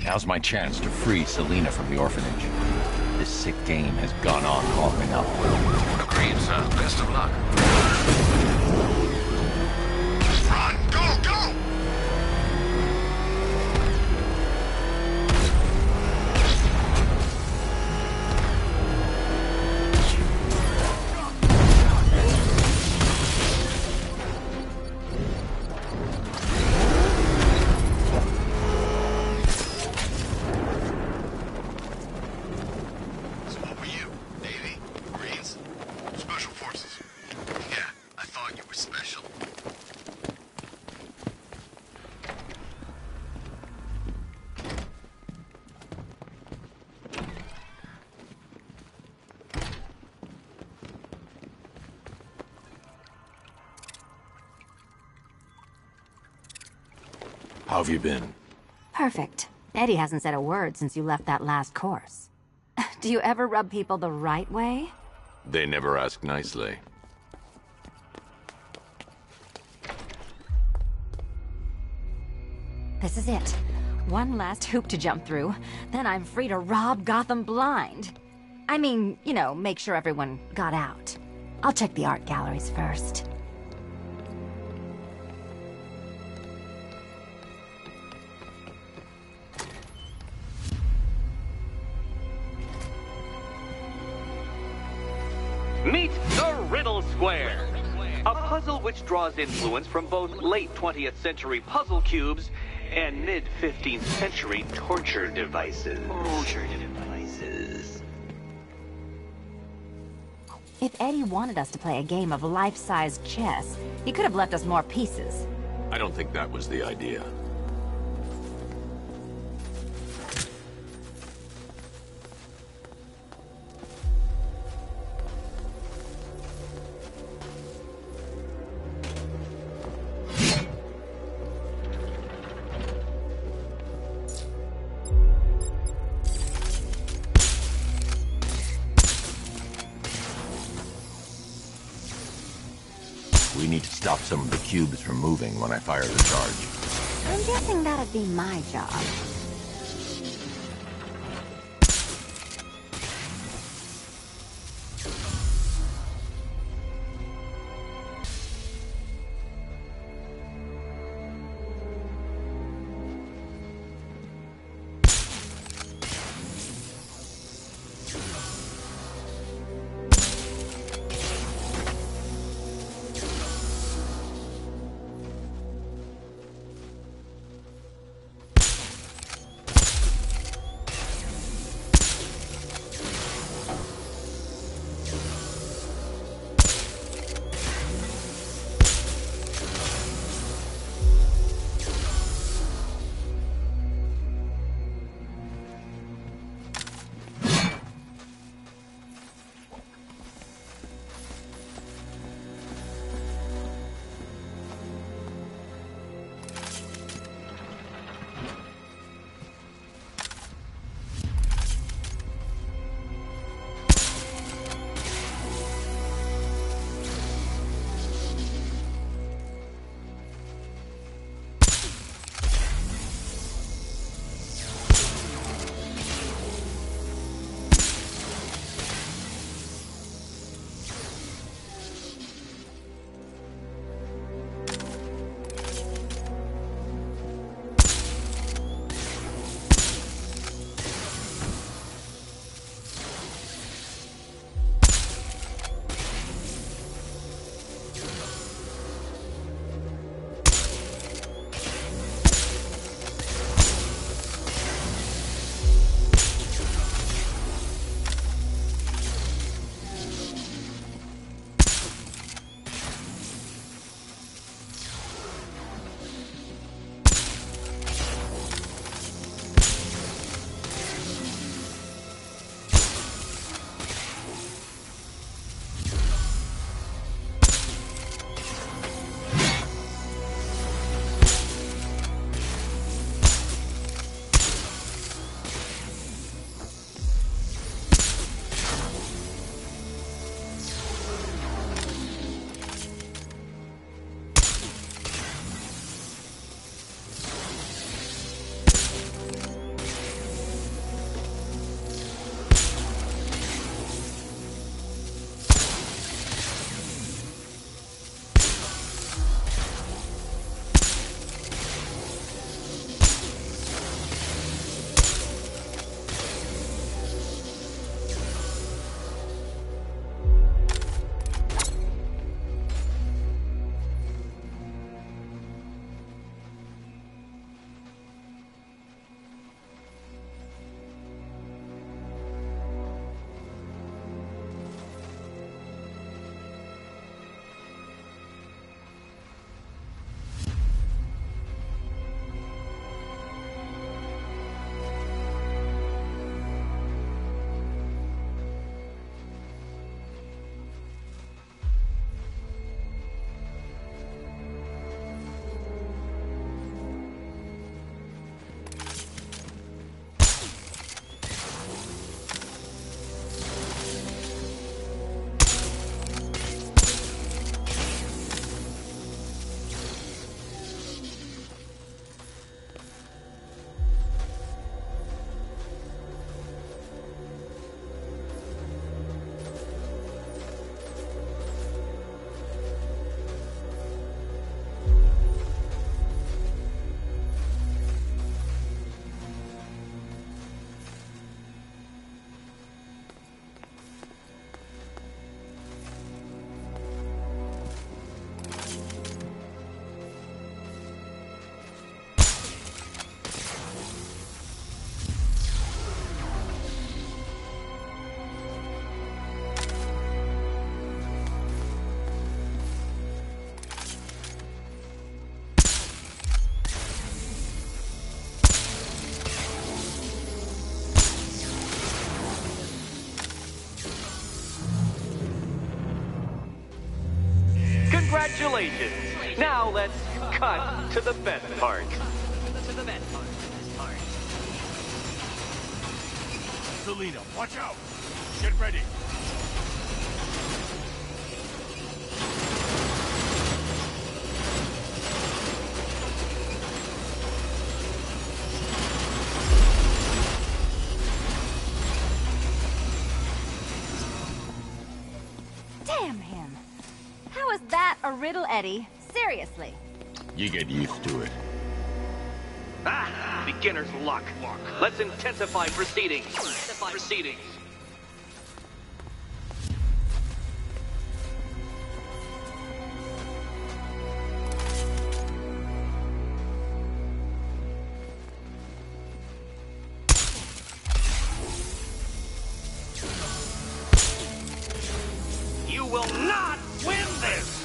Now's my chance to free Selina from the orphanage. This sick game has gone on long enough. Agreed, sir. Best of luck. Run! Go! Go! How have you been? Perfect. Eddie hasn't said a word since you left that last course. Do you ever rub people the right way? They never ask nicely. This is it. One last hoop to jump through, then I'm free to rob Gotham blind. I mean, you know, make sure everyone got out. I'll check the art galleries first. Meet the Riddle Square, a puzzle which draws influence from both late 20th century puzzle cubes and mid-15th century torture devices. If Eddie wanted us to play a game of life-size chess, he could have left us more pieces. I don't think that was the idea. We need to stop some of the cubes from moving when I fire the charge. I'm guessing that'd be my job. Congratulations! Now let's cut to the best part. Selina, watch out! Get ready! Damn him. How is that a riddle, Eddie? Seriously. You get used to it. Ah, beginner's luck. Let's intensify proceedings. You will not win this!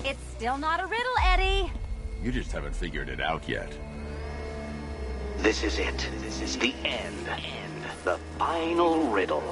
It's still not a riddle, Eddie. You just haven't figured it out yet. This is it. This is the end. The final riddle.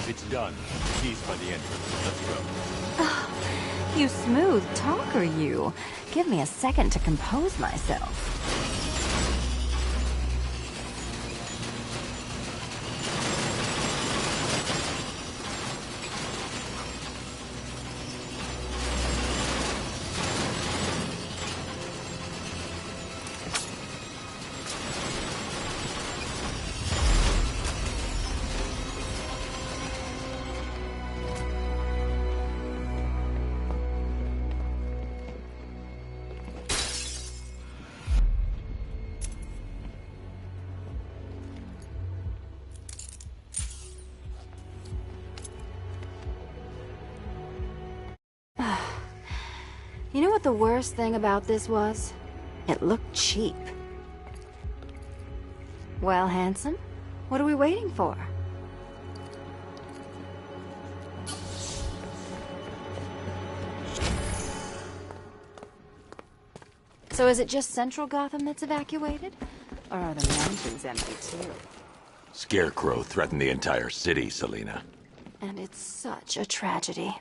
It's done. Keys by the entrance. Let's go. You smooth talker, you. Give me a second to compose myself. You know what the worst thing about this was? It looked cheap. Well, handsome, what are we waiting for? So is it just central Gotham that's evacuated? Or are the mansions empty too? Scarecrow threatened the entire city, Selina. And it's such a tragedy.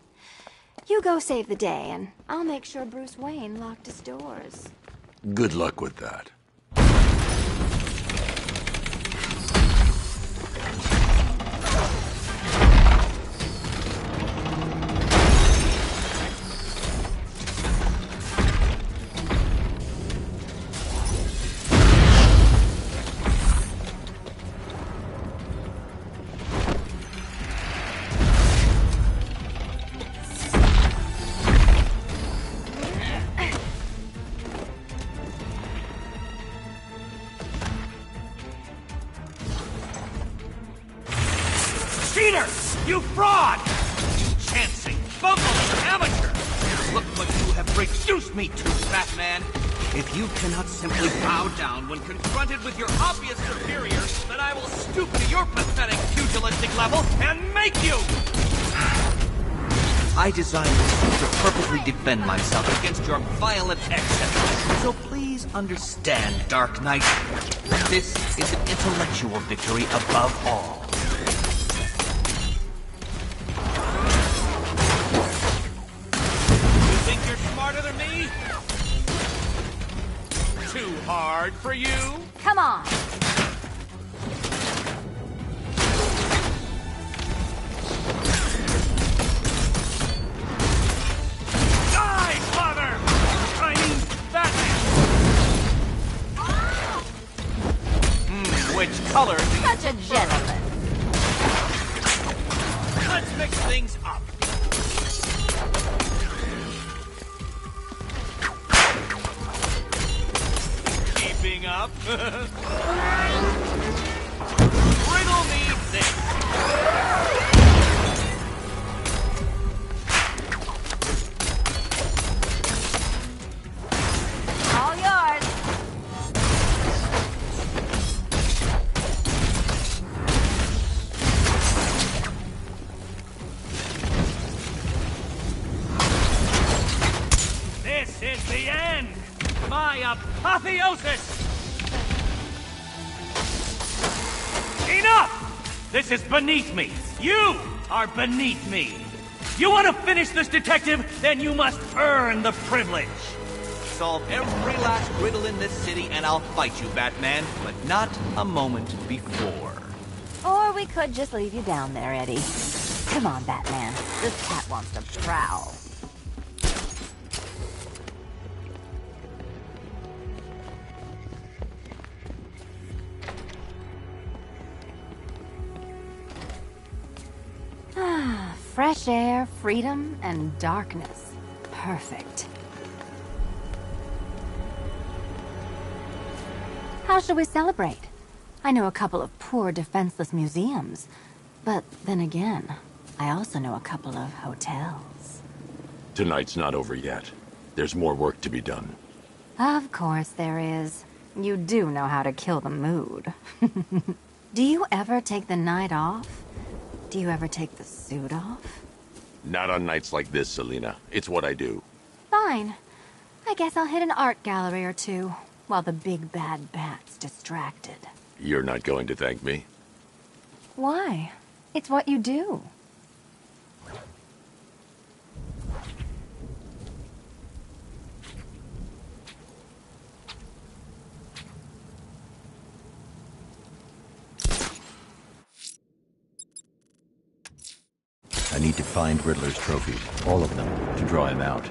You go save the day, and I'll make sure Bruce Wayne locked his doors. Good luck with that. on! You chancing, bumbling amateur! Look what you have reduced me to, Batman! If you cannot simply bow down when confronted with your obvious superior, then I will stoop to your pathetic pugilistic level and make you! I designed this to perfectly defend myself against your violent excesses. So please understand, Dark Knight, this is an intellectual victory above all. You think you're smarter than me? Too hard for you? Come on! Die, father! I mean, Batman! Which color do you Such a gentleman. Let's mix things up. Keeping up. Riddle me this. All yours. This is the end. My apotheosis. Enough! This is beneath me. You are beneath me. You want to finish this, detective? Then you must earn the privilege. Solve every last riddle in this city and I'll fight you, Batman, but not a moment before. Or we could just leave you down there, Eddie. Come on, Batman. This cat wants to prowl. Fresh air, freedom, and darkness. Perfect. How shall we celebrate? I know a couple of poor, defenseless museums. But then again, I also know a couple of hotels. Tonight's not over yet. There's more work to be done. Of course there is. You do know how to kill the mood. Do you ever take the night off? Do you ever take the suit off? Not on nights like this, Selina. It's what I do. Fine. I guess I'll hit an art gallery or two, while the big bad bat's distracted. You're not going to thank me? Why? It's what you do. I need to find Riddler's trophies, all of them, to draw him out.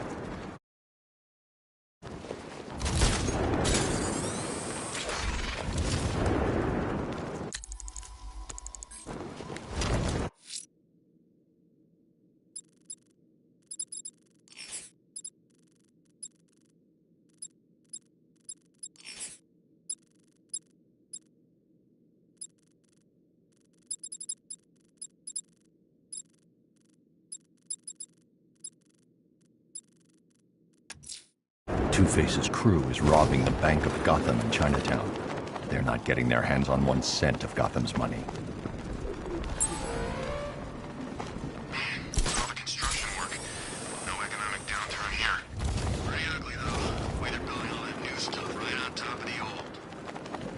Two-Face's crew is robbing the Bank of Gotham in Chinatown. They're not getting their hands on 1 cent of Gotham's money. All the construction work. No economic downturn here. Pretty ugly, though. The way they're building all that new stuff right on top of the old.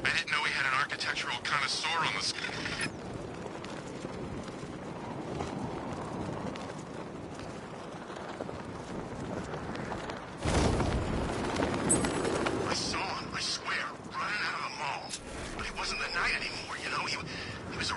I didn't know we had an architectural connoisseur on the screen. I saw him, I swear, running out of the mall. But it wasn't the night anymore, you know? He was a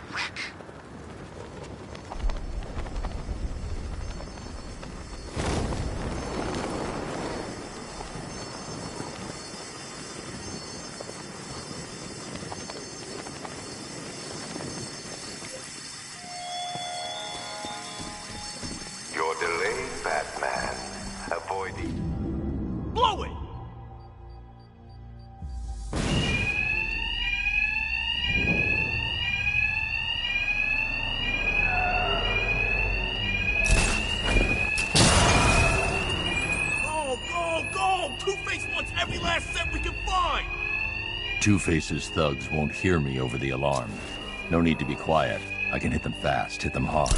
Two-Face wants every last cent we can find! Two-Face's thugs won't hear me over the alarm. No need to be quiet. I can hit them fast, hit them hard.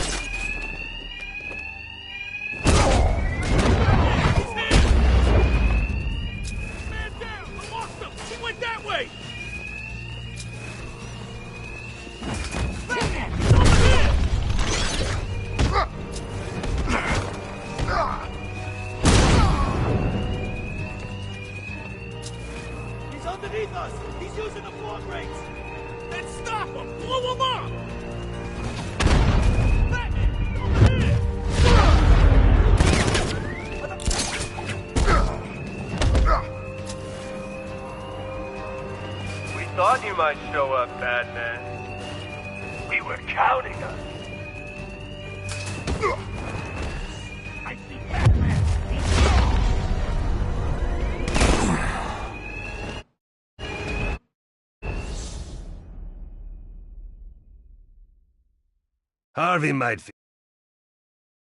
Man down! I lost him! He went that way! Batman! He's over here! He's underneath us! He's using the floor grates! Then stop him! Blow him up! Batman! Over here! We thought you might show up, Batman. We were counting on you. I see Batman! Harvey might